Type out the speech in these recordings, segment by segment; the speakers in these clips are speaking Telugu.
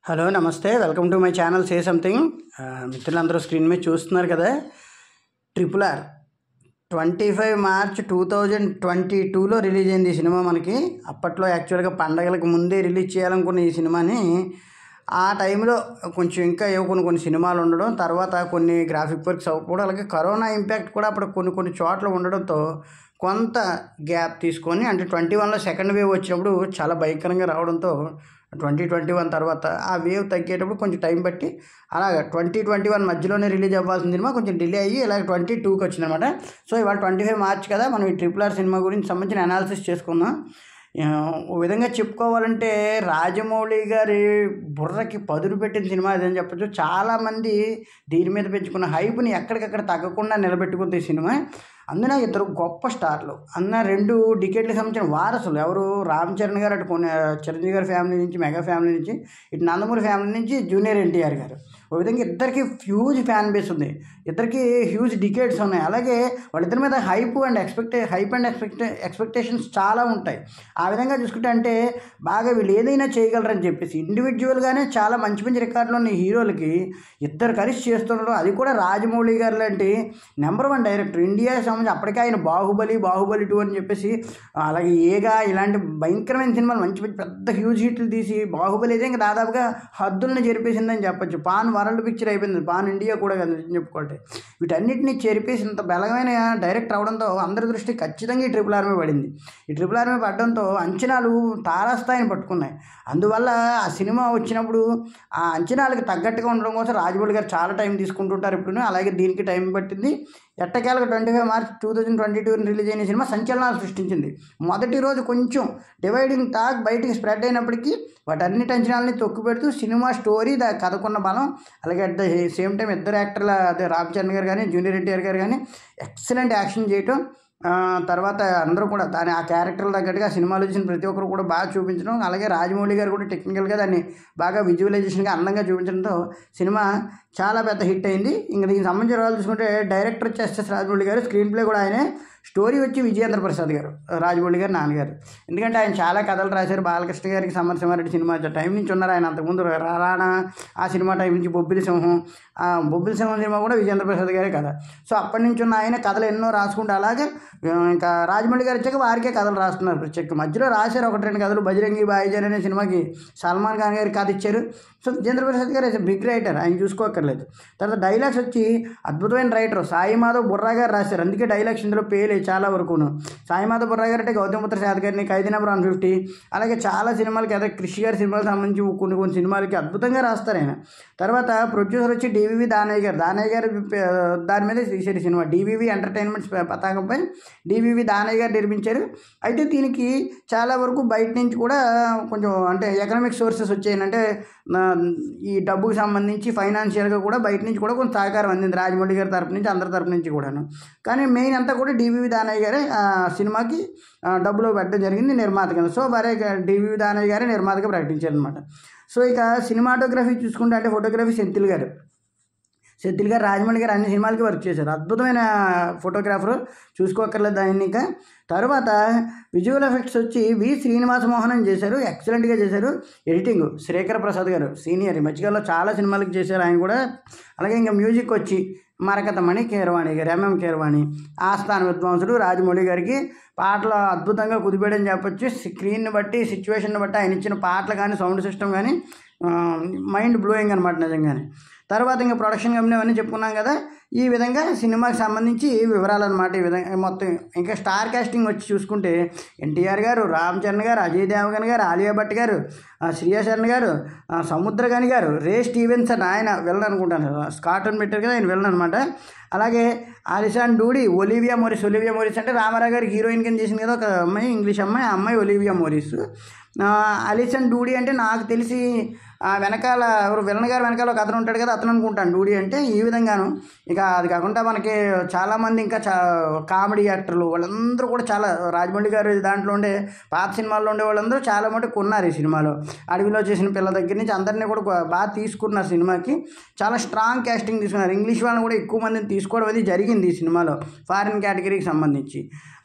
హలో నమస్తే, welcome to my channel say something. మిత్రులందరూ స్క్రీన్ మీద చూస్తున్నారు కదా, RRR 25 మార్చ్ 2022లో రిలీజ్ అయింది ఈ సినిమా. మనకి అప్పట్లో యాక్చువల్గా పండగలకు ముందే రిలీజ్ చేయాలనుకున్న ఈ సినిమాని ఆ టైంలో కొంచెం ఇంకా ఏవో కొన్ని సినిమాలు ఉండడం, తర్వాత కొన్ని గ్రాఫిక్ వర్క్స్ అవ్వకపోవడం, అలాగే కరోనా ఇంపాక్ట్ కూడా అప్పుడు కొన్ని చోట్ల ఉండడంతో కొంత గ్యాప్ తీసుకొని, అంటే 21లో సెకండ్ వేవ్ వచ్చినప్పుడు చాలా భయంకరంగా రావడంతో 2021 తర్వాత ఆ వేవ్ తగ్గేటప్పుడు కొంచెం టైం బట్టి అలాగా 2021 మధ్యలోనే రిలీజ్ అవ్వాల్సిన సినిమా కొంచెం డిలే అయ్యి ఇలాగ 22కి వచ్చిందనమాట. సో ఇవాళ 25 మార్చ్ కదా, మనం ఈ RRR సినిమా గురించి సంబంధించిన అనాలిసిస్ చేసుకుందాం. ఓ విధంగా చెప్పుకోవాలంటే రాజమౌళి గారి బుర్రకి పదును పెట్టిన సినిమా ఇదని చెప్పచ్చు. చాలామంది దీని మీద పెంచుకున్న హైప్ని ఎక్కడికక్కడ తగ్గకుండా నిలబెట్టుకుంది ఈ సినిమా. అందున ఇద్దరు గొప్ప స్టార్లు, అన్న 2 డికేట్లకు సంబంధించిన వారసులు. ఎవరు? రామ్ చరణ్ గారు, అటు కొన్ని చిరంజీవి గారి ఫ్యామిలీ నుంచి, మెగా ఫ్యామిలీ నుంచి, ఇటు నందమూరి ఫ్యామిలీ నుంచి జూనియర్ ఎన్టీఆర్ గారు. ఓ విధంగా ఇద్దరికి హ్యూజ్ ఫ్యాన్ బేస్ ఉంది, ఇద్దరికి హ్యూజ్ డికేట్స్ ఉన్నాయి. అలాగే వాళ్ళిద్దరి మీద హైప్ అండ్ ఎక్స్పెక్టేషన్స్ చాలా ఉంటాయి. ఆ విధంగా చూసుకుంటే అంటే బాగా వీళ్ళు ఏదైనా చేయగలరని చెప్పేసి ఇండివిజువల్గానే చాలా మంచి రికార్డులు ఉన్న హీరోలకి ఇద్దరు కలిసి చేస్తుండడం, అది కూడా రాజమౌళి గారు లాంటి నెంబర్ 1 డైరెక్టర్. ఇండియా సంబంధించి అప్పటికే ఆయన బాహుబలి 2 అని చెప్పేసి, అలాగే ఏగా ఇలాంటి భయంకరమైన సినిమాలు మంచి పెద్ద హ్యూజ్ హిట్లు తీసి బాహుబలి అయితే ఇంకా దాదాపుగా హద్దులను చెరిపేసిందని చెప్పచ్చు. పాన్ వరల్డ్ పిక్చర్ అయిపోయింది, పాన్ ఇండియా కూడా కదా చెప్పుకోండి. వీటన్నిటిని చెరిపేసి ఇంత బలమైన డైరెక్టర్ అవడంతో అందరి దృష్టి ఖచ్చితంగా ఈ RRR మీద పడింది. ఈ RRR మీద పడడంతో అంచనాలు తారాస్థాయిని పట్టుకున్నాయి. అందువల్ల ఆ సినిమా వచ్చినప్పుడు ఆ అంచనాలకు తగ్గట్టుగా ఉండడం కోసం రాజమౌళి గారు చాలా టైం తీసుకుంటుంటారు ఇప్పుడు. అలాగే దీనికి టైం పట్టింది. ఎట్టకేలకు 25 మార్చ్ 2022 రిలీజ్ అయిన సినిమా సంచలనాలు సృష్టించింది. మొదటి రోజు కొంచెం డివైడింగ్ టాక్ బయటికి స్ప్రెడ్ అయినప్పటికీ వాటన్నిటి అంచనాలని తొక్కిపెడుతూ సినిమా స్టోరీ, కథకున్న బలం, అలాగే అట్ ద సేమ్ టైం ఇద్దరు యాక్టర్ల, అదే రామ్ చరణ్ గారు కానీ జూనియర్ ఎన్టీఆర్ గారు కానీ ఎక్సలెంట్ యాక్షన్ చేయటం, తర్వాత అందరూ కూడా ఆ క్యారెక్టర్లు తగ్గట్టుగా సినిమాలో చూసిన ప్రతి ఒక్కరు కూడా బాగా చూపించడం, అలాగే రాజమౌళి గారు కూడా టెక్నికల్గా దాన్ని బాగా విజువలైజేషన్గా అందంగా చూపించడంతో సినిమా చాలా పెద్ద హిట్ అయింది. ఇంకా దీనికి సంబంధించిన వాళ్ళు చూసుకుంటే డైరెక్టర్ వచ్చి ఎస్ఎస్ రాజమౌళి గారు, స్క్రీన్ ప్లే కూడా ఆయనే, స్టోరీ వచ్చి విజయేంద్ర ప్రసాద్ గారు, రాజమౌళి గారు నాన్నగారు. ఎందుకంటే ఆయన చాలా కథలు రాశారు. బాలకృష్ణ గారికి సమరసింహారెడ్డి సినిమా టైం నుంచి ఉన్నారు ఆయన. అంతకుముందు రానా ఆ సినిమా టైం నుంచి బొబ్బిలి సింహం సినిమా కూడా విజయేంద్ర ప్రసాద్ గారే కథ. సో అప్పటి నుంచి ఉన్న ఆయన కథలు ఎన్నో రాసుకుంటూ, అలాగే ఇంకా రాజమౌళి గారు వచ్చాక వారికే కథలు రాస్తున్నారు ప్రత్యేక. మధ్యలో రాశారు 1-2 కథలు. బజరంగి భాయిజాన్ అనే సినిమాకి సల్మాన్ ఖాన్ గారికి కథ ఇచ్చారు. సో విజేంద్ర ప్రసాద్ గారు బిగ్ రైటర్, ఆయన చూసుకోక్కర్లేదు. తర్వాత డైలాగ్స్ వచ్చి అద్భుతమైన రైటర్ సాయి మాధవ్ బుర్రా గారు రాశారు. అందుకే డైలాగ్స్ ఇందులో పేలే చాలా వరకును. సాయి మాధవ్ బుర్రా గారు అంటే గౌతమిపుత్ర శాతకర్ణి, ఖైదీ నెంబర్ 150, అలాగే చాలా సినిమాలకి, అదే కృషి గారి సినిమాలకు సంబంధించి కొన్ని సినిమాలకి అద్భుతంగా రాస్తారు ఆయన. తర్వాత ప్రొడ్యూసర్ వచ్చి డివివి దానయ్య గారు దాని మీద తీశారు సినిమా. డివివి ఎంటర్టైన్మెంట్స్ పతాకంపై డివివి దానయ్య గారు నిర్మించారు. అయితే దీనికి చాలా వరకు బయట నుంచి కూడా కొంచెం అంటే ఎకనామిక్ సోర్సెస్ వచ్చాయి. అంటే ఈ డబ్బుకు సంబంధించి ఫైనాన్షియల్గా కూడా బయట నుంచి కూడా కొంత సహకారం అందింది రాజమౌళి గారి తరపు నుంచి, అందరి తరపు నుంచి కూడాను. కానీ మెయిన్ అంతా కూడా డివివి దానయ్య గారే సినిమాకి డబ్బులో పెట్టడం జరిగింది నిర్మాత కింద. సో మరే డివివి దానయ్య గారే నిర్మాతగా ప్రకటించారు అనమాట. సో ఇక సినిమాటోగ్రఫీ చూసుకుంటే, అంటే ఫోటోగ్రఫీ సెంథిల్ గారు రాజమౌళి గారు అన్ని సినిమాలకి వర్క్ చేశారు. అద్భుతమైన ఫోటోగ్రాఫరు, చూసుకోక్కర్లేదు ఆయన. ఇంకా తర్వాత విజువల్ ఎఫెక్ట్స్ వచ్చి వి శ్రీనివాస మోహన్ చేశారు, ఎక్సలెంట్గా చేశారు. ఎడిటింగ్ శ్రీకర ప్రసాద్ గారు సీనియర్, ఈ మధ్యకాలంలో చాలా సినిమాలకి చేశారు ఆయన కూడా. అలాగే ఇంకా మ్యూజిక్ వచ్చి మరకతమణి కీరవాణి గారు, ఎంఎం కీరవాణి, ఆస్థాన విద్వాంసుడు రాజమౌళి గారికి పాటలు అద్భుతంగా కుదిపేయడం చెప్పొచ్చు. స్క్రీన్ని బట్టి, సిచ్యువేషన్ని బట్టి ఆయన ఇచ్చిన పాటలు కానీ, సౌండ్ సిస్టమ్ కానీ మైండ్ బ్లోయింగ్ అనమాట నిజంగానే. తర్వాత ఇంకా ప్రొడక్షన్ కంపెనీ అవన్నీ చెప్పుకున్నాం కదా. ఈ విధంగా సినిమాకి సంబంధించి వివరాలు అనమాట. ఈ విధంగా మొత్తం ఇంకా స్టార్ కాస్టింగ్ వచ్చి చూసుకుంటే ఎన్టీఆర్ గారు, రామ్ చరణ్ గారు, అజయ్ దేవగన్ గారు, ఆలియా భట్ గారు, శ్రియా శరణ్ గారు, సముద్రగని గారు, రే స్టీవెన్సన్ ఆయన విలన్ అనుకుంటాను, స్కాట్ అని పెట్టారు కదా ఆయన విలన్ అనమాట. అలాగే అలిసాన్ డూడి, ఒలివియా మోరిస్ అంటే రామారావు గారికి హీరోయిన్ కింద చేసింది కదా ఒక అమ్మాయి, ఇంగ్లీష్ అమ్మాయి, ఆ అమ్మాయి ఒలివియా మోరిస్. అలిసన్ డూడి అంటే నాకు తెలిసి వెనకాల ఎవరు విలన్ గారు వెనకాల ఒక అతను ఉంటాడు కదా, అతను అనుకుంటాను డూడి అంటే. ఈ విధంగాను ఇక అది కాకుండా మనకి చాలామంది ఇంకా కామెడీ యాక్టర్లు వాళ్ళందరూ కూడా చాలా, రాజమౌళి గారు దాంట్లో ఉండే పాత సినిమాల్లో ఉండే వాళ్ళందరూ చాలా మటుకు ఉన్నారు ఈ సినిమాలో. అడవిలో చేసిన పిల్ల దగ్గర నుంచి అందరినీ కూడా బాగా తీసుకున్నారు సినిమాకి. చాలా స్ట్రాంగ్ క్యాస్టింగ్ తీసుకున్నారు. ఇంగ్లీష్ వాళ్ళని కూడా ఎక్కువ మందిని తీసుకోవడం అది జరిగింది ఈ సినిమాలో, ఫారిన్ కేటగిరీకి సంబంధించి.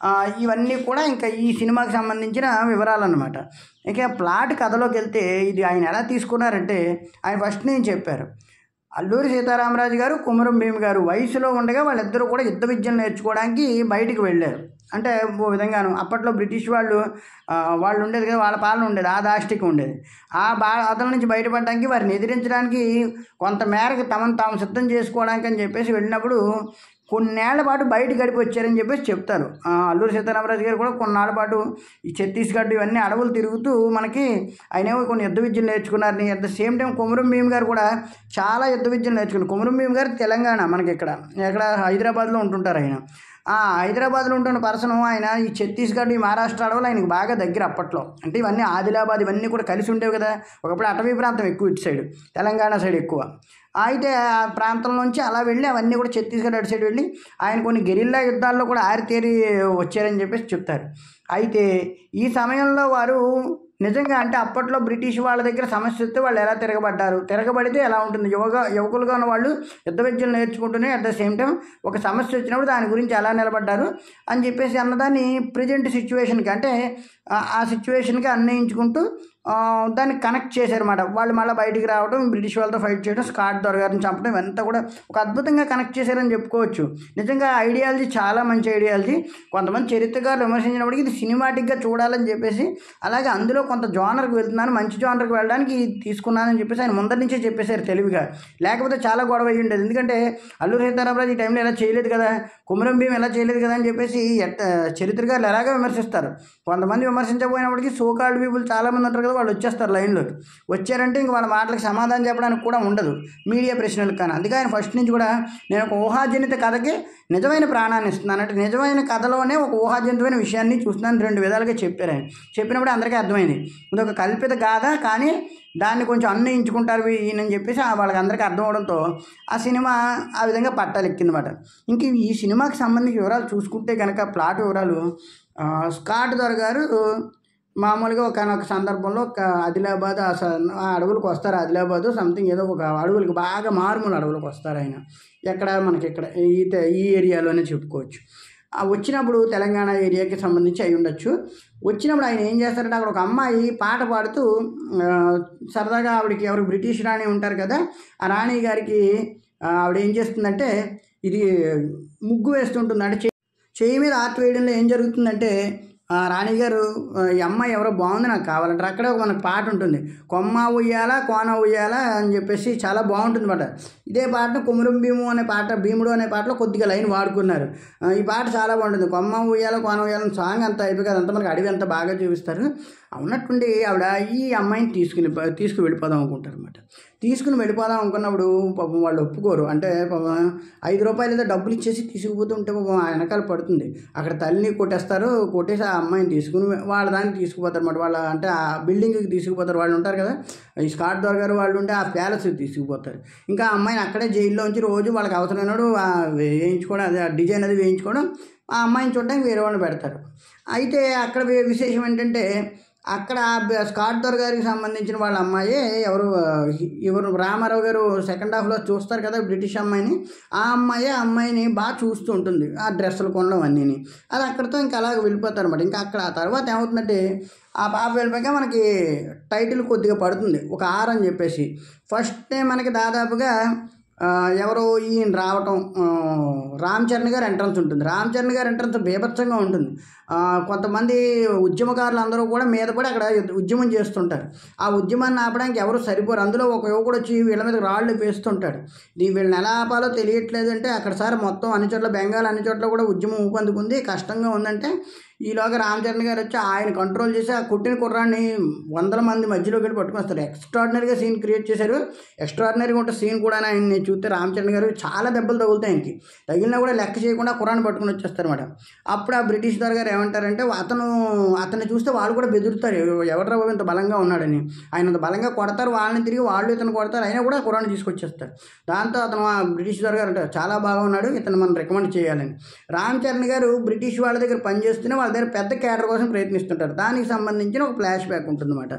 ఇవన్నీ కూడా ఇంకా ఈ సినిమాకి సంబంధించిన వివరాలు అన్నమాట. ఇక ప్లాట్ కథలోకి వెళ్తే ఇది ఆయన ఎలా తీసుకున్నారంటే ఆయన ఫస్ట్ నేను చెప్పారు. అల్లూరి సీతారామరాజు గారు, కొమరం భీమ్ గారు వయసులో ఉండగా వాళ్ళిద్దరూ కూడా యుద్ధ విద్యలు నేర్చుకోవడానికి బయటికి వెళ్ళారు. అంటే ఓ విధంగాను అప్పట్లో బ్రిటిష్ వాళ్ళు ఉండేది కదా, వాళ్ళ పాలన ఉండేది, ఆ దాష్టికం ఉండేది. ఆ బాధల నుంచి బయటపడడానికి వారిని ఎదిరించడానికి కొంత మేరకు తమను తాము సిద్ధం చేసుకోవడానికి అని చెప్పేసి వెళ్ళినప్పుడు కొన్నేళ్ల పాటు బయట గడిపి వచ్చారని చెప్పేసి చెప్తారు. అల్లూరి సీతారామరాజు గారు కూడా కొన్నాళ్ళ పాటు ఈ ఛత్తీస్గఢ్ ఇవన్నీ అడవులు తిరుగుతూ మనకి ఆయనేమో కొన్ని యుద్ధ విద్యలు నేర్చుకున్నారని. At the same time Komaram Bheem గారు కూడా చాలా యుద్ధ విద్యలు నేర్చుకున్నారు. కొమరం భీమ్ గారు తెలంగాణ, మనకి ఎక్కడ హైదరాబాద్లో ఉంటుంటారు ఆయన. హైదరాబాద్లో ఉంటున్న పర్సన్ ఆయన ఈ ఛత్తీస్గఢ్, ఈ మహారాష్ట్ర అడవులు ఆయనకు బాగా దగ్గర అప్పట్లో. అంటే ఇవన్నీ ఆదిలాబాద్ ఇవన్నీ కూడా కలిసి ఉండేవి కదా. ఒకప్పుడు అటవీ ప్రాంతం ఎక్కువ ఇటు సైడ్, తెలంగాణ సైడ్ ఎక్కువ. అయితే ఆ ప్రాంతం నుంచి అలా వెళ్ళి అవన్నీ కూడా ఛత్తీస్గఢ్ అటు సైడ్ వెళ్ళి ఆయన కొన్ని గెరిల్లా యుద్ధాల్లో కూడా ఆరితేరి వచ్చారని చెప్పేసి చెప్తారు. అయితే ఈ సమయంలో వారు నిజంగా అంటే అప్పట్లో బ్రిటిష్ వాళ్ళ దగ్గర సమస్య వస్తే వాళ్ళు ఎలా తిరగబడితే ఎలా ఉంటుంది, యువకులుగా ఉన్న వాళ్ళు యుద్ధ విద్యలు నేర్చుకుంటూనే అట్ ద సేమ్ టైం ఒక సమస్య వచ్చినప్పుడు దాని గురించి ఎలా నిలబడ్డారు అని చెప్పేసి అన్నదాన్ని ప్రజెంట్ సిచ్యువేషన్కి, అంటే ఆ సిచ్యువేషన్కి అన్వయించుకుంటూ దాన్ని కనెక్ట్ చేశారన్నమాట. వాళ్ళు మళ్ళీ బయటికి రావడం, బ్రిటిష్ వాళ్ళతో ఫైట్ చేయడం, స్కాట్ దొరగారిని చంపడం, ఇవంతా కూడా ఒక అద్భుతంగా కనెక్ట్ చేశారని చెప్పుకోవచ్చు. నిజంగా ఐడియాలజీ చాలా మంచి ఐడియాలజీ. కొంతమంది చరిత్రకారులు విమర్శించినప్పటికీ ఇది సినిమాటిక్గా చూడాలని చెప్పేసి, అలాగే అందులో కొంత జోనర్కి వెళ్తున్నాను, మంచి జోనర్కి వెళ్ళడానికి తీసుకున్నానని చెప్పేసి ఆయన ముందరి నుంచే చెప్పేశారు తెలివిగా. లేకపోతే చాలా గొడవ అయ్యి ఉండేది. ఎందుకంటే అల్లూరి సీతారామరాజు ఈ టైంలో ఎలా చేయలేదు కదా, కొమరం భీమ్ ఎలా చేయలేదు కదా అని చెప్పేసి చరిత్రకారులు ఎలాగో విమర్శిస్తారు. కొంతమంది విమర్శించకపోయినప్పటికీ సోకాల్డ్ పీపుల్ చాలామంది ఉంటారు కదా, వాళ్ళు వచ్చేస్తారు లైన్లోకి. వచ్చారంటే ఇంక వాళ్ళ మాటలకు సమాధానం చెప్పడానికి కూడా ఉండదు మీడియా ప్రశ్నలకు. కానీ అందుకే ఆయన ఫస్ట్ నుంచి కూడా నేను ఒక ఊహాజనిత కథకి నిజమైన ప్రాణాన్ని ఇస్తున్నాను, అంటే నిజమైన కథలోనే ఒక ఊహాజనితమైన విషయాన్ని చూస్తున్నాను, 2 విధాలుగా చెప్పారు ఆయన. చెప్పినప్పుడు అందరికీ అర్థమైంది ఇది ఒక కల్పిత గాథ, కానీ దాన్ని కొంచెం అన్వయించుకుంటారు ఈయనని చెప్పేసి వాళ్ళకి అందరికీ అర్థం అవడంతో ఆ సినిమా ఆ విధంగా పట్టాలెక్కిందన్నమాట. ఇంక ఈ సినిమాకి సంబంధించిన వివరాలు చూసుకుంటే కనుక ప్లాట్ వివరాలు, స్కాట్ దొరగారు మామూలుగా ఒకనొక సందర్భంలో ఆదిలాబాద్ ఆ అడవులకు వస్తారు. ఆదిలాబాదు సంథింగ్ ఏదో ఒక అడవులకు బాగా మారుమూల అడవులకు వస్తారు ఆయన. ఎక్కడ మనకి ఇక్కడ ఈ ఏరియాలోనే చెప్పుకోవచ్చు. వచ్చినప్పుడు తెలంగాణ ఏరియాకి సంబంధించి అయి ఉండొచ్చు. వచ్చినప్పుడు ఆయన ఏం చేస్తారంటే అక్కడ ఒక అమ్మాయి పాట పాడుతూ సరదాగా ఆవిడకి ఎవరు బ్రిటిష్ రాణి ఉంటారు కదా, ఆ రాణి గారికి ఆవిడ ఏం చేస్తుందంటే ఇది ముగ్గు వేస్తుంటుంది. అంటే చెయ్యి మీద ఆర్ట్ వేయడంలో ఏం జరుగుతుందంటే రాణిగారు ఈ అమ్మాయి ఎవరో బాగుంది నాకు కావాలంటారు. అక్కడే మనకు పాట ఉంటుంది, కొమ్మ ఉయ్యాల కోన ఉయ్యాల అని చెప్పేసి చాలా బాగుంటుంది పాట. ఇదే పాటను కొమరం భీము అనే పాట, భీముడు అనే పాటలో కొద్దిగా లైన్ వాడుకున్నారు. ఈ పాట చాలా బాగుంటుంది. కొమ్మ ఉయ్యాల కోన ఉయ్యాల సాంగ్ అంతా అయిపోయి కదా, అంతా మనకి అడవి అంతా బాగా చూపిస్తారు. ఉన్నట్టుండి ఆవిడ ఈ అమ్మాయిని తీసుకుని వెళ్ళిపోదాం అనుకుంటారు అనమాట. తీసుకుని వెళ్ళిపోదాం అనుకున్నప్పుడు పాపం వాళ్ళు ఒప్పుకోరు. అంటే పాపం 5 రూపాయలు ఏదో డబ్బులు ఇచ్చేసి తీసుకుపోతుంటే పాపం ఆ వెనకాల పడుతుంది. అక్కడ తల్లిని కొట్టేసి ఆ అమ్మాయిని తీసుకుని వాళ్ళ దానికి తీసుకుపోతారు అన్నమాట. వాళ్ళ అంటే ఆ బిల్డింగ్కి తీసుకుపోతారు. వాళ్ళు ఉంటారు కదా, ఈ స్కాట్ దొరగారు వాళ్ళు ఉంటే ఆ ప్యాలెస్కి తీసుకుపోతారు. ఇంకా ఆ అమ్మాయిని అక్కడే జైల్లో ఉంచి రోజు వాళ్ళకి అవసరమైనప్పుడు వేయించుకోవడం, అదే డిజైన్ అది వేయించుకోవడం, ఆ అమ్మాయిని చూడడానికి వేరే వాళ్ళని పెడతారు. అయితే అక్కడ విశేషం ఏంటంటే అక్కడ స్కాట్ దొరగారికి సంబంధించిన వాళ్ళ అమ్మాయి ఎవరు రామారావు గారు సెకండ్ హాఫ్లో చూస్తారు కదా బ్రిటిష్ అమ్మాయిని, ఆ అమ్మాయిని బాగా చూస్తూ ఉంటుంది. ఆ డ్రెస్సులు కొనడం అన్నీని అది అక్కడితో ఇంకా అలాగ వెళ్ళిపోతారు అనమాట. ఇంకా అక్కడ ఆ తర్వాత ఏమవుతుందంటే ఆ పాప వెళ్ళిపోయాక మనకి టైటిల్ కొద్దిగా పడుతుంది, ఒక ఆర్ అని చెప్పేసి. ఫస్ట్ మనకి దాదాపుగా ఎవరో ఈయన రావటం, రామ్ చరణ్ గారు ఎంట్రన్స్ ఉంటుంది. రామ్ చరణ్ గారు ఎంట్రన్స్ బీభత్సంగా ఉంటుంది. కొంతమంది ఉద్యమకారులు అందరూ కూడా మీద పడి అక్కడ ఉద్యమం చేస్తుంటారు. ఆ ఉద్యమాన్ని ఆపడానికి ఎవరు సరిపోరు. అందులో ఒక యువకుడు వచ్చి వీళ్ళ మీద రాళ్ళు వేస్తుంటాడు. వీళ్ళని ఎలా ఆపాలో తెలియట్లేదు. అంటే అక్కడ సార్ మొత్తం అన్ని చోట్ల, బెంగాల్ అన్ని చోట్ల కూడా ఉద్యమం ఊపందుకుంది, కష్టంగా ఉందంటే ఈలోగా రామ్ చరణ్ గారు వచ్చి ఆయన కంట్రోల్ చేసి ఆ కొట్టిన కుర్రాన్ని 100 మంది మధ్యలోకి వెళ్ళి పట్టుకొస్తారు. ఎక్స్ట్రాడినరీగా సీన్ క్రియేట్ చేశారు. ఎక్స్ట్రాడినరీగా ఉంటే సీన్ కూడా ఆయన్ని చూస్తే రామ్ చరణ్ గారు చాలా దెబ్బలు తగులుతాయి. ఆయనకి తగిలినా కూడా లెక్క చేయకుండా కుర్రాన్ని పట్టుకుని వచ్చేస్తారు అనమాట. అప్పుడు ఆ బ్రిటిష్ దొరగారు ఏమంటారంటే అతన్ని చూస్తే వాళ్ళు కూడా బెదురుతారు, ఎవడ్రా బాబు ఇంత బలంగా ఉన్నాడని. ఆయన అంత బలంగా కొడతారు, వాళ్ళని తిరిగి వాళ్ళు ఇతను కొడతారు, అయినా కూడా కుర్రాన్ని తీసుకొచ్చేస్తారు. దాంతో అతను ఆ బ్రిటిష్ దొరగారు అంటారు చాలా బాగా ఉన్నాడు, ఇతను మనం రికమెండ్ చేయాలని. రామ్ చరణ్ గారు బ్రిటిష్ వాళ్ళ దగ్గర పనిచేస్తూనే వాళ్ళ దగ్గర పెద్ద క్యాడర్ కోసం ప్రయత్నిస్తుంటారు. దానికి సంబంధించిన ఒక ఫ్లాష్ బ్యాక్ ఉంటుందన్నమాట.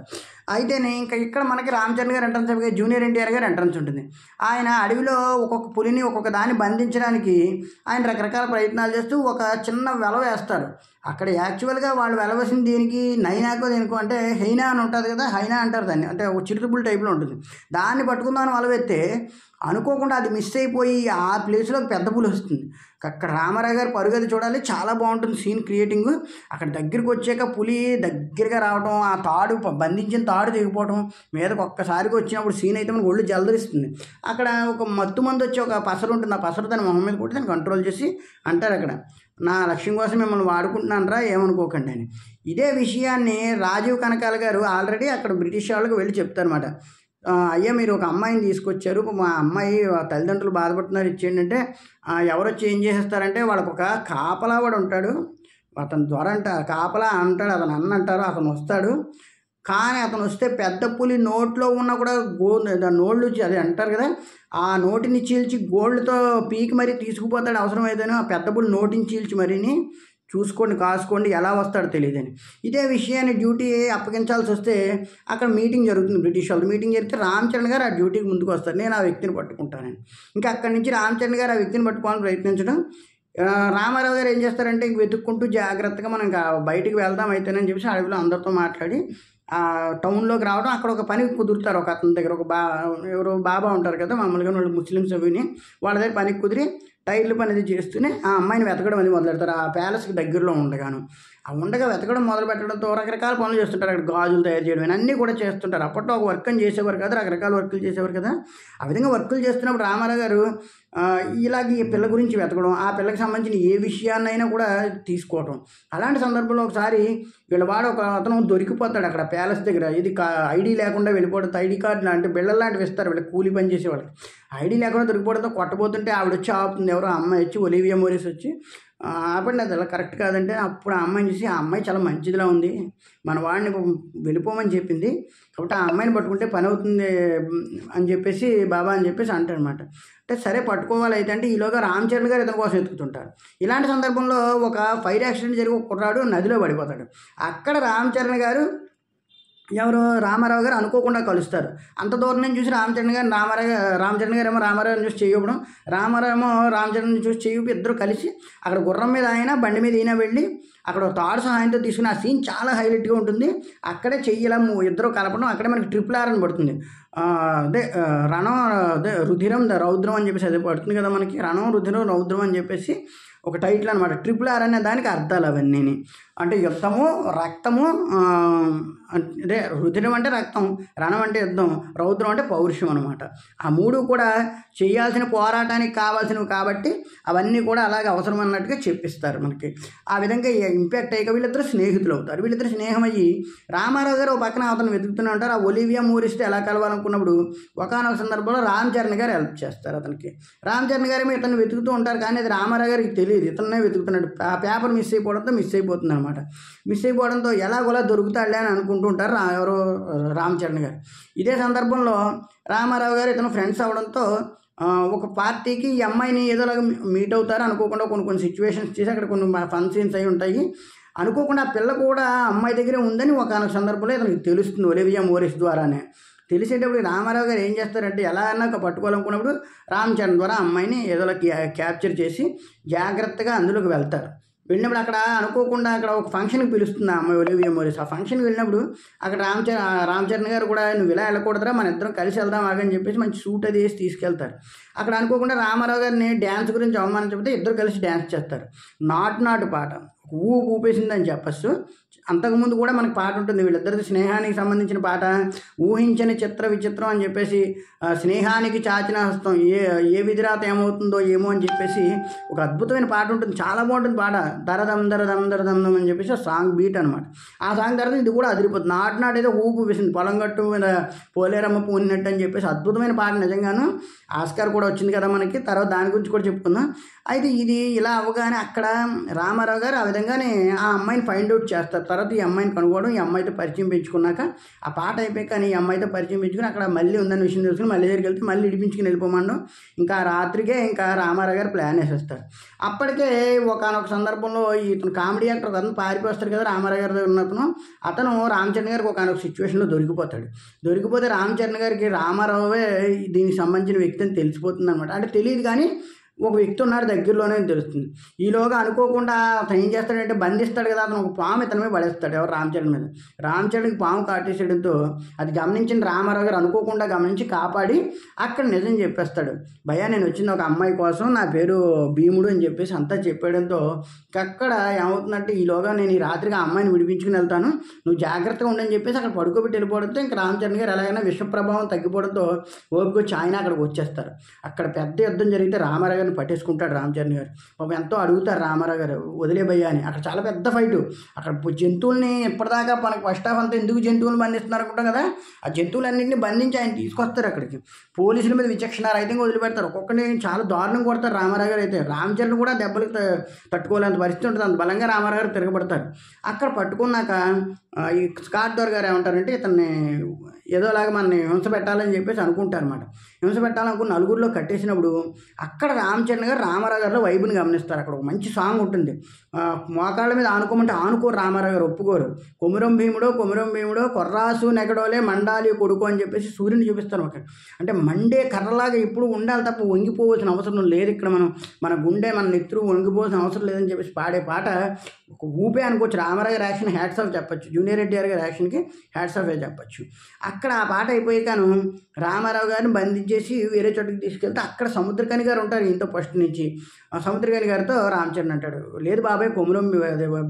అయితేనే ఇంకా ఇక్కడ మనకి రామ్ చరణ్ గారు ఎంట్రన్స్ అయిపోయి జూనియర్ ఎన్టీఆర్ గారు ఎంట్రన్స్ ఉంటుంది. ఆయన అడవిలో ఒక్కొక్క పులిని ఒక్కొక్క దాన్ని బంధించడానికి ఆయన రకరకాల ప్రయత్నాలు చేస్తూ ఒక చిన్న వెల వేస్తారు. అక్కడ యాక్చువల్గా వాళ్ళు వెలవేసింది దేనికి, నైనాకో దేనికో, అంటే హైనా అని ఉంటుంది కదా, హైనా అంటారు దాన్ని, అంటే ఒక చిరుతుబుల్ టైప్లో ఉంటుంది. దాన్ని పట్టుకుందామని వలవెత్తే అనుకోకుండా అది మిస్ అయిపోయి ఆ ప్లేస్లో పెద్ద పులి వస్తుంది. అక్కడ రామారావు గారు పరుగది చూడాలి, చాలా బాగుంటుంది సీన్ క్రియేటింగ్. అక్కడ దగ్గరికి వచ్చాక పులి దగ్గరగా రావడం, ఆ తాడు బంధించిన తాడు తెగిపోవడం, మీదకి ఒక్కసారిగా వచ్చినప్పుడు సీన్ అయితే మనకు ఒళ్ళు జలదరిస్తుంది. అక్కడ ఒక మత్తు మంది వచ్చి ఒక పసరు ఉంటుంది, ఆ పసరు దాన్ని మొహం మీద కొట్టి దాన్ని కంట్రోల్ చేసి అంటారు అక్కడ, నా లక్ష్యం కోసం మిమ్మల్ని వాడుకుంటున్నానరా ఏమనుకోకండి అని. ఇదే విషయాన్ని రాజీవ్ కనకాల గారు ఆల్రెడీ అక్కడ బ్రిటిష్ వాళ్ళకి వెళ్ళి చెప్తారన్నమాట. అయ్యా మీరు ఒక అమ్మాయిని తీసుకొచ్చారు, మా అమ్మాయి తల్లిదండ్రులు బాధపడుతున్నారు, ఇచ్చేయండి అంటే ఎవరు వచ్చి ఏం చేసేస్తారంటే వాళ్ళకు ఒక కాపలా వాడు ఉంటాడు, అతను ద్వారా కాపలా అంటాడు, అతను అన్న అంటారు, అతను వస్తాడు. కానీ అతను వస్తే పెద్ద పులి నోట్లో ఉన్న కూడా నోళ్ళు అది అంటారు కదా, ఆ నోటిని చీల్చి గోళ్ళతో పీకి మరీ తీసుకుపోతాడు అవసరమైతేనే. ఆ పెద్ద పులి నోటిని చీల్చి మరీని చూసుకోండి, కాసుకోండి, ఎలా వస్తాడో తెలియదని. ఇదే విషయాన్ని డ్యూటీ అప్పగించాల్సి వస్తే అక్కడ మీటింగ్ జరుగుతుంది, బ్రిటిష్ వాళ్ళు మీటింగ్ జరిగితే రామ్ చరణ్ గారు ఆ డ్యూటీకి ముందుకు వస్తారు, నేను ఆ వ్యక్తిని పట్టుకుంటానని. ఇంకా అక్కడి నుంచి రామ్ చరణ్ గారు ఆ వ్యక్తిని పట్టుకోవాలని ప్రయత్నించడం, రామారావు గారు ఏం చేస్తారంటే ఇంక వెతుక్కుంటూ జాగ్రత్తగా మనం ఇంకా బయటికి వెళ్దాం అయితేనని చెప్పేసి అడవిలో అందరితో మాట్లాడి టౌన్లోకి రావడం. అక్కడ ఒక పని కుదురుతారు ఒక అతని దగ్గర, ఒక ఎవరో బాబా ఉంటారు కదా మామూలుగా వాళ్ళు ముస్లిమ్స్ అవిని, వాళ్ళ దగ్గర పనికి కుదిరి టైర్లు పని అది చేస్తూనే ఆ అమ్మాయిని వెతకడం అది మొదలెడతారు. ఆ ప్యాలెస్కి దగ్గరలో ఉండగాను ఆ ఉండగా వెతకడం మొదలు పెట్టడంతో రకరకాల పనులు చేస్తుంటారు. అక్కడ గాజులు తయారు చేయడం అన్నీ కూడా చేస్తుంటారు. అప్పట్లో ఒక వర్క్ అని చేసేవారు కదా, రకరకాల వర్కులు చేసేవారు కదా. ఆ విధంగా వర్కులు చేస్తున్నప్పుడు రామారావు గారు ఇలాగ ఈ పిల్ల గురించి వెతకడం, ఆ పిల్లకి సంబంధించిన ఏ విషయాన్నైనా కూడా తీసుకోవటం. అలాంటి సందర్భంలో ఒకసారి వీళ్ళవాడు ఒక అతను దొరికిపోతాడు అక్కడ ప్యాలెస్ దగ్గర. ఇది ఐడి లేకుండా వెళ్ళిపోవడం, ఐడి కార్డు లాంటి బిళ్ళ లాంటివి ఇస్తారు వీళ్ళకి కూలి పని చేసే వాళ్ళకి. ఐడి లేకుండా దొరికిపోవడంతో కొట్టబోతుంటే ఆవిడ వచ్చి ఆపుతుంది, ఎవరో అమ్మాయి వచ్చి, ఒలివియా మోరిస్ వచ్చి ఆపండి అది అలా కరెక్ట్ కాదంటే, అప్పుడు ఆ అమ్మాయిని చూసి ఆ అమ్మాయి చాలా మంచిదిలా ఉంది, మన వాడిని వెళ్ళిపోమని చెప్పింది, కాబట్టి ఆ అమ్మాయిని పట్టుకుంటే పని అవుతుంది అని చెప్పేసి బాబా అని చెప్పేసి అంటారనమాట. అంటే సరే పట్టుకోవాలి అయితే అంటే ఈలోగా రామ్ చరణ్ గారు ఇతని కోసం ఎత్తుకుతుంటారు. ఇలాంటి సందర్భంలో ఒక ఫైర్ యాక్సిడెంట్ జరిగి ఒక కుర్రాడు నదిలో పడిపోతాడు. అక్కడ రామ్ చరణ్ గారు ఎవరు రామారావు గారు అనుకోకుండా కలుస్తారు. అంత దూరం నుంచి చూసి రామ్ చరణ్ గారు ఏమో రామారావుని చూసి చేయడం, రామారావు రామ్ చరణ్ చూసి చేయి, ఇద్దరు కలిసి అక్కడ గుర్రం మీద అయినా బండి మీద అయినా వెళ్ళి అక్కడ తాడు సహాయంతో తీసుకుని ఆ సీన్ చాలా హైలైట్గా ఉంటుంది. అక్కడే చెయ్యిలా ఇద్దరు కలపడం, అక్కడే మనకి RRR అని పడుతుంది. అదే రణం, అదే రుధిరం రౌద్రం అని చెప్పేసి అదే పడుతుంది కదా మనకి, రణం రుధిరం రౌద్రం అని చెప్పేసి ఒక టైటిల్ అనమాట. RRR అనే దానికి అర్థాలు అవన్నీ, అంటే యుద్ధము, రక్తము, అదే రుధిరం అంటే రక్తం, రణం అంటే యుద్ధం, రౌద్రం అంటే పౌరుషం అనమాట. ఆ మూడు కూడా చేయాల్సిన పోరాటానికి కావాల్సినవి కాబట్టి అవన్నీ కూడా అలాగే అవసరం అన్నట్టుగా చెప్పిస్తారు మనకి. ఆ విధంగా ఇంపాక్ట్ అయ్యాక వీళ్ళిద్దరు స్నేహితులు అవుతారు. వీళ్ళిద్దరు స్నేహం అయ్యి రామారావు గారు ఒక పక్కన అతను వెతుకుతూనే ఉంటారు. ఆ ఒలివియా మోరిస్తో ఎలా కలవాలనుకున్నప్పుడు ఒకనొక సందర్భంలో రామ్ చరణ్ గారు హెల్ప్ చేస్తారు అతనికి. రామ్ చరణ్ గారు ఇతను వెతుకుతూ ఉంటారు, కానీ అది రామారావు గారికి తెలియదు, ఇతనే వెతుకుతున్నాడు. ఆ పేపర్ మిస్ అయిపోతుంది అనమాట. మిస్ అయిపోవడంతో ఎలాగోలా దొరుకుతాడులే అని అనుకుంటూ ఉంటారు ఎవరు రామ్ చరణ్ గారు. ఇదే సందర్భంలో రామారావు గారు ఇతను ఫ్రెండ్స్ అవడంతో ఒక పార్టీకి ఈ అమ్మాయిని ఏదోలాగా మీట్ అవుతారు. అనుకోకుండా కొన్ని సిచ్యువేషన్స్ చేసి అక్కడ కొన్ని ఫన్ సీన్స్ అయి ఉంటాయి. అనుకోకుండా ఆ పిల్ల కూడా అమ్మాయి దగ్గరే ఉందని ఒకనొక సందర్భంలో ఇతనికి తెలుస్తుంది ఒలివియా మోరిస్ ద్వారానే. తెలిసేటప్పుడు రామారావు గారు ఏం చేస్తారంటే ఎలా అన్నా పట్టుకోవాలనుకున్నప్పుడు రామ్ చరణ్ ద్వారా అమ్మాయిని ఏదోలా క్యాప్చర్ చేసి జాగ్రత్తగా అందులోకి వెళ్తారు. వెళ్ళినప్పుడు అక్కడ అనుకోకుండా అక్కడ ఒక ఫంక్షన్కి పిలుస్తుంది ఆ అమ్మాయి ఒలివియా మోరిస్. ఆ ఫంక్షన్కి వెళ్ళినప్పుడు అక్కడ రామ్ చరణ్ గారు కూడా నువ్వు ఇలా వెళ్ళకూడదురా, మన ఇద్దరం కలిసి వెళ్దాం ఆగని చెప్పేసి మంచి సూట్ అది వేసి తీసుకెళ్తారు. అక్కడ అనుకోకుండా రామారావు గారిని డ్యాన్స్ గురించి అవమానం చెప్తే ఇద్దరు కలిసి డ్యాన్స్ చేస్తారు. నాటు పాట ఊపేసిందని చెప్పచ్చు. అంతకుముందు కూడా మనకి పాట ఉంటుంది వీళ్ళిద్దరిది స్నేహానికి సంబంధించిన పాట, ఊహించని చిత్ర విచిత్రం అని చెప్పేసి, స్నేహానికి చాచిన హస్తం ఏ విధిరాత ఏమవుతుందో ఏమో అని చెప్పేసి ఒక అద్భుతమైన పాట ఉంటుంది, చాలా బాగుంటుంది పాట. దరదం అని చెప్పేసి సాంగ్ బీట్ అనమాట. ఆ సాంగ్ తర్వాత ఇది కూడా అదిరిపోతుంది. నాటు ఏదో ఊపు వేసింది, పొలం గట్టు మీద పోలేరమ్మ పూనినట్టు అని చెప్పేసి అద్భుతమైన పాట. నిజంగాను ఆస్కార్ కూడా వచ్చింది కదా మనకి, తర్వాత దాని గురించి కూడా చెప్పుకుందాం. అయితే ఇది ఇలా అవ్వగానే అక్కడ రామారావు గారు ఆ విధంగా విధంగానే ఆ అమ్మాయిని ఫైండ్ అవుట్ చేస్తారు. తర్వాత ఈ అమ్మాయిని కనుక్కోవడం, ఈ అమ్మాయితో పరిచయం పెంచుకున్నాక ఆ పాట అయిపోయాక కానీ ఈ అమ్మాయితో పరిచయం పెంచుకుని అక్కడ మళ్ళీ ఉందని విషయం తెలుసుకుని మళ్ళీ దగ్గరికి వెళ్తే మళ్ళీ ఇడిపించుకుని వెళ్ళిపోమడం. ఇంకా రాత్రికే ఇంకా రామారావు గారు ప్లాన్ వేసేస్తారు. అప్పటికే ఒకానొక సందర్భంలో ఇతను కామెడీ యాక్టర్ అతను పారిపోతాడు కదా రామారావు గారి దగ్గర ఉన్నతను. అతను రామచరణ్ గారికి ఒకనొక సిచ్యువేషన్లో దొరికిపోతాడు. దొరికిపోతే రామచరణ్ గారికి రామారావే దీనికి సంబంధించిన వ్యక్తి అని తెలిసిపోతుంది అనమాట. అంటే తెలియదు కానీ ఒక వ్యక్తి ఉన్నాడు దగ్గరలోనే తెలుస్తుంది. ఈలోగా అనుకోకుండా అతను ఏం చేస్తాడంటే బంధిస్తాడు కదా, అతను ఒక పాము ఇతని మీద పడేస్తాడు. ఎవరు రామచరణ్ మీద. రామచరణ్కి పాము కాటేసేయడంతో అది గమనించిన రామారావు గారు అనుకోకుండా గమనించి కాపాడి అక్కడ నిజం చెప్పేస్తాడు. భయ్యా నేను వచ్చింది ఒక అమ్మాయి కోసం, నా పేరు భీముడు అని చెప్పేసి అంతా చెప్పేయడంతో అక్కడ ఏమవుతుందంటే ఈలోగా నేను ఈ రాత్రికి ఆ అమ్మాయిని విడిపించుకుని వెళ్తాను, నువ్వు జాగ్రత్తగా ఉండని చెప్పేసి అక్కడ పడుకోబెట్టి వెళ్ళిపోవడంతో ఇంకా రామచరణ్ గారు ఎలాగైనా విష ప్రభావం తగ్గిపోవడంతో ఓపిక వచ్చి ఆయన అక్కడికి వచ్చేస్తారు. అక్కడ పెద్ద యుద్ధం జరిగితే రామారావు గారిని పట్టేసుకుంటాడు రామచరణ్ గారు. పాపం ఎంతో అడుగుతారు రామారావు గారు వదిలే భయ్యా అని. అక్కడ చాలా పెద్ద ఫైటు. అక్కడ జంతువుల్ని ఇప్పటిదాకా మనకు ఫస్ట్ హాఫ్ అంతా ఎందుకు జంతువులు బంధిస్తున్నారు అనుకుంటాం కదా, ఆ జంతువులన్నింటినీ బంధించి ఆయన తీసుకొస్తారు అక్కడికి. పోలీసుల మీద విచక్షణ రహితంగా వదిలిపెడతారు. ఒక్కొక్కరిని చాలా దారుణంగా కొడతారు రామారావు గారు అయితే. రామచరణ్ కూడా దెబ్బలకు తట్టుకోలేంత పరిస్థితి ఉంటుంది, అంత బలంగా రామారావు గారు తిరగబడతారు. అక్కడ పట్టుకున్నాక ఈ స్కాట్ దొర గారు ఏమంటారంటే ఇతన్ని ఏదోలాగా మనని హింస పెట్టాలని చెప్పేసి అనుకుంటారు అనమాట. హింస పెట్టాలనుకుని నలుగురిలో కట్టేసినప్పుడు అక్కడ రామచరణ్ గారు రామారావు గారిలో వైబుని గమనిస్తారు. అక్కడ ఒక మంచి సాంగ్ ఉంటుంది, మోకాళ్ళ మీద ఆనుకోమంటే ఆనుకోరు రామారావు గారు, ఒప్పుకోరు. కొమురం భీముడో కొర్రాసు నెగడోలే మండాలి కొడుకు అని చెప్పేసి సూర్యుని చూపిస్తారు. ఒక అంటే మండే కర్రలాగా ఇప్పుడు ఉండాలి తప్ప వంగిపోవాల్సిన అవసరం లేదు. ఇక్కడ మన గుండె మన నెత్తురు వంగిపోవాల్సిన అవసరం లేదని చెప్పేసి పాడే పాట ఒక ఊపే అనుకోవచ్చు. రామారావు గారి యాక్షన్ హ్యాట్స్ ఆఫ్ చెప్పచ్చు, జూనియర్ ఎన్టీఆర్ గారి యాక్షన్కి హ్యాట్స్ ఆఫ్ చెప్పచ్చు. అక్కడ ఆ పాట అయిపోయాకను రామారావు గారిని బంధించేసి వేరే చోటుకి తీసుకెళ్తే అక్కడ సముద్రకని గారు ఉంటారు ఇంత ఫస్ట్ నుంచి. సముద్రకని గారితో రామచరణ్ అంటాడు, లేదు బాబాయ్ కొమురం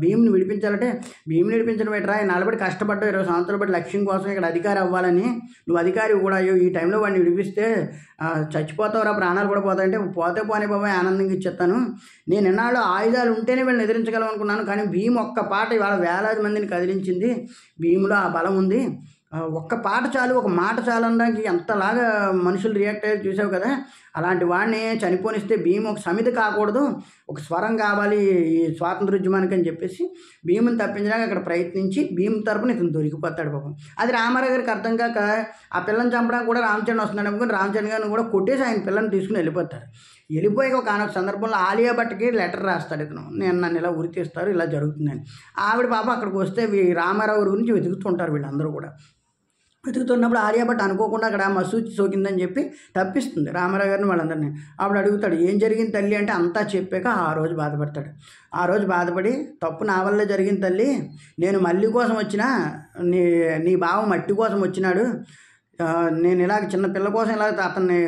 భీముని విడిపించాలంటే భీముని విడిపించడం పెట్టరా, నలబడి కష్టపడ్డావు 20 సంవత్సరాలు బట్టి లక్ష్యం కోసం ఇక్కడ అధికారి అవ్వాలని, నువ్వు అధికారి కూడా అయ్యో ఈ టైంలో వాడిని విడిపిస్తే చచ్చిపోతావురా, ప్రాణాలు కూడా పోతాయంటే పోతే పోనీ బాబాయ్ ఆనందంగా ఇచ్చేస్తాను, నేను ఎన్నాళ్ళు ఆయుధాలు ఉంటేనే వీళ్ళని ఎదిరించగలం అనుకున్నాను, కానీ భీము ఒక్క పాట ఇవాళ వేలాది మందిని కదిలించింది, భీములో ఆ బలం ఉంది, ఒక్క పాట చాలు ఒక మాట చాలు అనడానికి ఎంతలాగా మనుషులు రియాక్ట్ అయ్యి చూసావు కదా, అలాంటి వాడిని చనిపోనిస్తే భీము ఒక సమితి కాకూడదు, ఒక స్వరం కావాలి ఈ స్వాతంత్రోద్యమానికి అని చెప్పేసి భీముని తప్పించడానికి అక్కడ ప్రయత్నించి భీము తరపున ఇతను దొరికిపోతాడు పాపం. అది రామారావు గారికి అర్థం కాక ఆ పిల్లని చంపడానికి కూడా రామచరణ్ వస్తున్నాడు అనుకుని రామచరణ్ గారిని కూడా కొట్టేసి ఆయన పిల్లని తీసుకుని వెళ్ళిపోతాడు. వెళ్ళిపోయి ఒక సందర్భంలో ఆలియా భట్కి లెటర్ రాస్తాడు ఇతను, నేను నన్ను ఇలా ఉరి తీస్తారు ఇలా జరుగుతుందని. ఆవిడ పాప అక్కడికి వస్తే రామారావు గురించి వెతుకుతుంటారు వీళ్ళందరూ కూడా. వెతుకుతున్నప్పుడు ఆలియా భట్ అనుకోకుండా అక్కడ మసూచి సోకిందని చెప్పి తప్పిస్తుంది రామారావు గారిని వాళ్ళందరినీ. అప్పుడు అడుగుతాడు ఏం జరిగింది తల్లి అంటే అంతా చెప్పాక ఆ రోజు బాధపడతాడు. ఆ రోజు బాధపడి తప్పు నా వల్లే జరిగింది తల్లి, నేను మల్లి కోసం వచ్చినా నీ బావ మట్టి కోసం వచ్చినాడు, నేను ఇలాగ చిన్న పిల్ల కోసం ఇలా అతన్ని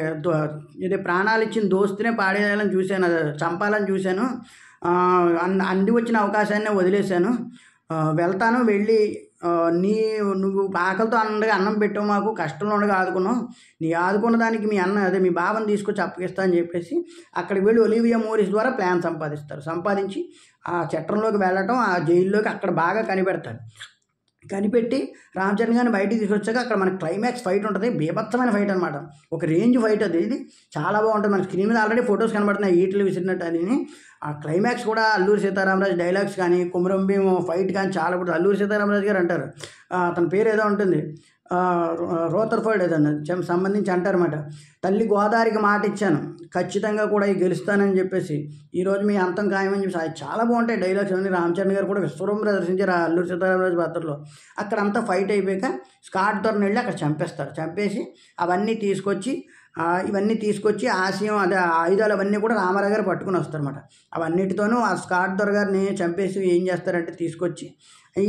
ఇది ప్రాణాలు ఇచ్చిన దోస్తునే పాడేయాలని చూశాను, చంపాలని చూశాను, అంది వచ్చిన అవకాశాన్ని వదిలేశాను, వెళ్తాను, వెళ్ళి నువ్వు ఆకలితో అన్నం పెట్టావు, మాకు కష్టంలో ఉండగా ఆదుకున్నావు, నీ ఆదుకున్న దానికి మీ మీ బావని తీసుకొచ్చి అప్పగిస్తా అని చెప్పేసి అక్కడికి వెళ్ళి ఒలివియా మోరిస్ ద్వారా ప్లాన్ సంపాదించి ఆ చట్టంలోకి వెళ్ళటం, ఆ జైల్లోకి అక్కడ బాగా కనిపెట్టి రామచరణ్ గారిని బయటికి తీసుకొచ్చాక అక్కడ మనకి క్లైమాక్స్ ఫైట్ ఉంటుంది, బీభత్సమైన ఫైట్ అనమాట, ఒక రేంజ్ ఫైట్ అది. ఇది చాలా బాగుంటుంది, మన స్క్రీన్ మీద ఆల్రెడీ ఫొటోస్ కనబడుతున్నాయి ఈటలు విసిరినట్టు అని. ఆ క్లైమాక్స్ కూడా అల్లూరి సీతారామరాజు డైలాగ్స్ కానీ కొమురం భీము ఫైట్ కానీ చాలా బాగుంటుంది. అల్లూరి సీతారామరాజు గారు అంటారు, అతని పేరు ఏదో ఉంటుంది రోతర్ఫోర్డ్ ఏదన్నా సంబంధించి అంటారన్నమాట, తల్లి గోదావరికి మాట ఇచ్చాను ఖచ్చితంగా కూడా గెలుస్తానని చెప్పేసి ఈరోజు మీ అంతం ఖాయమని చెప్పేసి అది చాలా బాగుంటాయి డైలాగ్స్ అన్నీ. రామచరణ్ గారు కూడా విశ్వరూపం ప్రదర్శించారు ఆ అల్లూరి సీతారామరాజు పాత్రలో. అక్కడంతా ఫైట్ అయిపోయాక స్కాట్ దొరని వెళ్ళి అక్కడ చంపేసి అవన్నీ తీసుకొచ్చి ఆశయం అదే ఆయుధాలు అవన్నీ కూడా రామారావు గారు పట్టుకుని వస్తారన్నమాట. అవన్నిటితోనూ ఆ స్కాట్ దొర గారిని చంపేసి ఏం చేస్తారంటే తీసుకొచ్చి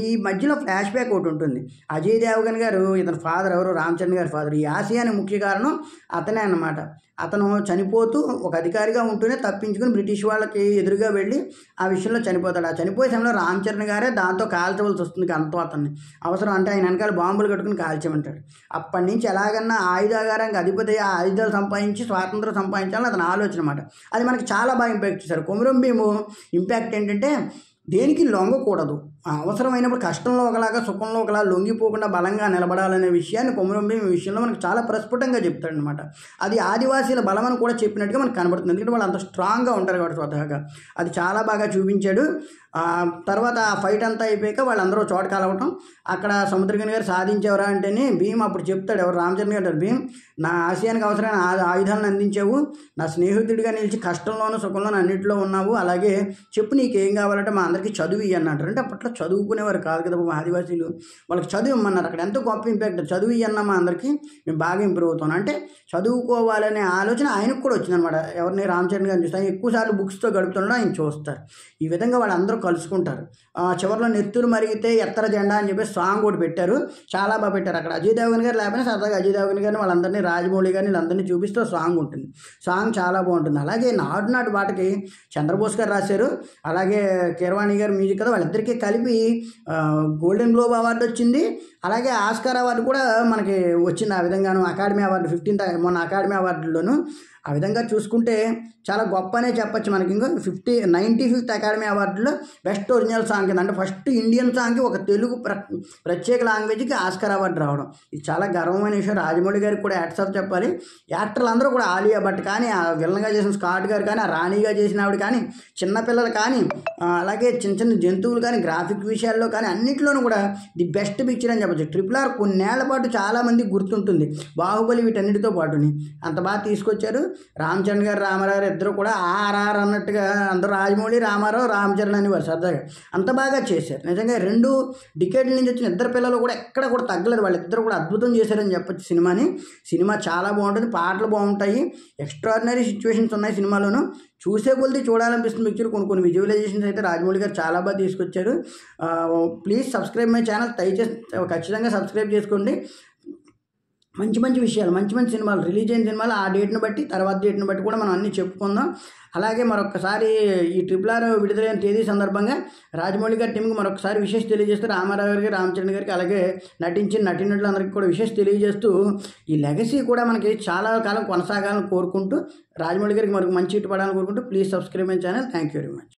ఈ మధ్యలో ఫ్లాష్ బ్యాక్ ఒకటి ఉంటుంది. అజయ్ దేవగన్ గారు ఇతని ఫాదర్ ఎవరు రామచరణ్ గారి ఫాదర్. ఈ ఆశయానికి ముఖ్య కారణం అతనే అన్నమాట. అతను చనిపోతూ ఒక అధికారిగా ఉంటూనే తప్పించుకుని బ్రిటిష్ వాళ్ళకి ఎదురుగా వెళ్ళి ఆ విషయంలో చనిపోతాడు. ఆ చనిపోయే సమయంలో రామచరణ్ గారే దాంతో కాల్చవలసి వస్తుంది అంతా అతన్ని. అవసరం అంటే ఆయన వెనకాల బాంబులు కట్టుకుని కాల్చమంటాడు. అప్పటి నుంచి ఎలాగన్నా ఆయుధాగారానికి అధిపతి ఆ ఆయుధాలు సంపాదించి స్వాతంత్రం సంపాదించాలని అతని ఆలోచన అన్నమాట. అది మనకి చాలా బాగా ఇంపాక్ట్ చేశారు. కొమురం భీము ఇంపాక్ట్ ఏంటంటే దేనికి లొంగకూడదు, అవసరమైనప్పుడు కష్టంలో ఒకలాగా సుఖంలో ఒకలా లొంగిపోకుండా బలంగా నిలబడాలనే విషయాన్ని కొమరం భీం ఈ విషయంలో మనకు చాలా ప్రస్ఫుటంగా చెప్తాడనమాట. అది ఆదివాసీల బలం అని కూడా చెప్పినట్టుగా మనకు కనబడుతుంది. ఎందుకంటే వాళ్ళు అంత స్ట్రాంగ్గా ఉంటారు కాబట్టి స్వతహాగా అది చాలా బాగా చూపించాడు. తర్వాత ఆ ఫైట్ అంతా అయిపోయాక వాళ్ళందరూ చోట కలవటం, అక్కడ సముద్రగని గారు సాధించేవరా అంటేనే భీమ్ అప్పుడు చెప్తాడు, ఎవరు రామచంద్ర గారు అంటారు, భీమ్ నా ఆశయానికి అవసరమైన ఆయుధాలను అందించావు, నా స్నేహితుడిగా నిలిచి కష్టంలోనూ సుఖంలోనూ అన్నింటిలో ఉన్నావు, అలాగే చెప్పు నీకేం కావాలంటే మా అందరికీ చదువు ఇవ్వని అంటారు. అంటే అప్పట్లో చదువుకునేవారు కాదు కదా ఆదివాసీలు, వాళ్ళకి చదువు ఇమ్మన్నారు. అక్కడ ఎంతో గొప్ప ఇంపాక్ట్, చదువు ఇవ్వన్నా మా అందరికీ మేము బాగా ఇంప్రూవ్ అవుతాం అంటే చదువుకోవాలనే ఆలోచన ఆయనకు కూడా వచ్చిందనమాట. ఎవరిని రామచంద్ర గారిని చూస్తే ఎక్కువసార్లు బుక్స్తో గడుపుతుండడం ఆయన చూస్తారు. ఈ విధంగా వాళ్ళందరూ కలుసుకుంటారు. చివరిలో నెత్తురు మరిగితే ఎత్తర జెండా అని చెప్పి సాంగ్ ఒకటి పెట్టారు, చాలా బాగా పెట్టారు. అక్కడ అజయ్ దేవగన్ గారు లేకపోయినా సరదాగా అజయ్ దేవగన్ గారిని వాళ్ళందరినీ రాజమౌళి గారిని వీళ్ళందరినీ చూపిస్తూ సాంగ్ ఉంటుంది. సాంగ్ చాలా బాగుంటుంది. అలాగే నాటి పాటకి చంద్రబోస్ గారు రాశారు, అలాగే కీరవాణి గారు మ్యూజిక్ కదా, వాళ్ళిద్దరికీ కలిపి గోల్డెన్ గ్లోబ్ అవార్డు వచ్చింది, అలాగే ఆస్కార్ అవార్డు కూడా మనకి వచ్చింది. ఆ విధంగాను అకాడమీ అవార్డు 15th మొన్న అకాడమీ అవార్డుల్లోనూ ఆ విధంగా చూసుకుంటే చాలా గొప్ప అనే చెప్పచ్చు. మనకి ఇంకా 95th అకాడమీ అవార్డులో బెస్ట్ ఒరిజినల్ సాంగ్ కింద, అంటే ఫస్ట్ ఇండియన్ సాంగ్కి ఒక తెలుగు ప్రత్యేక లాంగ్వేజ్కి ఆస్కార్ అవార్డు రావడం ఇది చాలా గర్వమైన విషయం. రాజమౌళి గారికి కూడా హ్యాట్స్ ఆఫ్ చెప్పాలి. యాక్టర్లు అందరూ కూడా ఆలియా భట్ కానీ, ఆ విలన్గా చేసిన స్కాట్ గారు కానీ, ఆ రాణిగా చేసిన ఆవిడ కానీ, చిన్నపిల్లలు కానీ, అలాగే చిన్న చిన్న జంతువులు కానీ, గ్రాఫిక్ విషయాల్లో కానీ అన్నింటిలోనూ కూడా ది బెస్ట్ పిక్చర్ అని చెప్పచ్చు. RRR కొన్నేళ్ల పాటు చాలామంది గుర్తుంటుంది, బాహుబలి వీటన్నిటితో పాటుని అంత బాగా తీసుకొచ్చారు. రామచంద్ర గారు రామారావు ఇద్దరు కూడా ఆర్ఆర్ అన్నట్టుగా అందరూ రాజమౌళి రామారావు రామచరణ్ అనేవారు సరదాగా, అంత బాగా చేశారు. నిజంగా 2 డికేడ్ల నుంచి వచ్చిన ఇద్దరు పిల్లలు కూడా ఎక్కడ కూడా తగ్గలేదు, వాళ్ళిద్దరు కూడా అద్భుతం చేశారని చెప్పొచ్చు సినిమాని. సినిమా చాలా బాగుంటుంది, పాటలు బాగుంటాయి, ఎక్స్ట్రాడినరీ సిచ్యువేషన్స్ ఉన్నాయి సినిమాలోను. చూసే కొద్ది చూడాలనిపిస్తుంది పిక్చర్. కొన్ని విజువలైజేషన్స్ అయితే రాజమౌళి గారు చాలా బాగా తీసుకొచ్చారు. ప్లీజ్ సబ్స్క్రైబ్ మై ఛానల్, దయచేసి ఖచ్చితంగా సబ్స్క్రైబ్ చేసుకోండి. మంచి విషయాలు, మంచి సినిమాలు, రిలీజ్ అయిన సినిమాలు ఆ డేట్ని బట్టి, తర్వాత డేట్ని బట్టి కూడా మనం అన్నీ చెప్పుకుందాం. అలాగే మరొకసారి ఈ RRR విడుదలైన తేదీ సందర్భంగా రాజమౌళి గారి టీంకి మరొకసారి విషెస్ తెలియజేస్తూ, రామారావు గారికి, రామచరణ్ గారికి, అలాగే నటించిన నటీనటులందరికీ కూడా విషెస్ తెలియజేస్తూ, ఈ లెగసీ కూడా మనకి చాలా కాలం కొనసాగాలని కోరుకుంటూ, రాజమౌళి గారికి మరొక మంచి ఇటు పడాలని కోరుకుంటూ, please subscribe my channel. Thank you very much.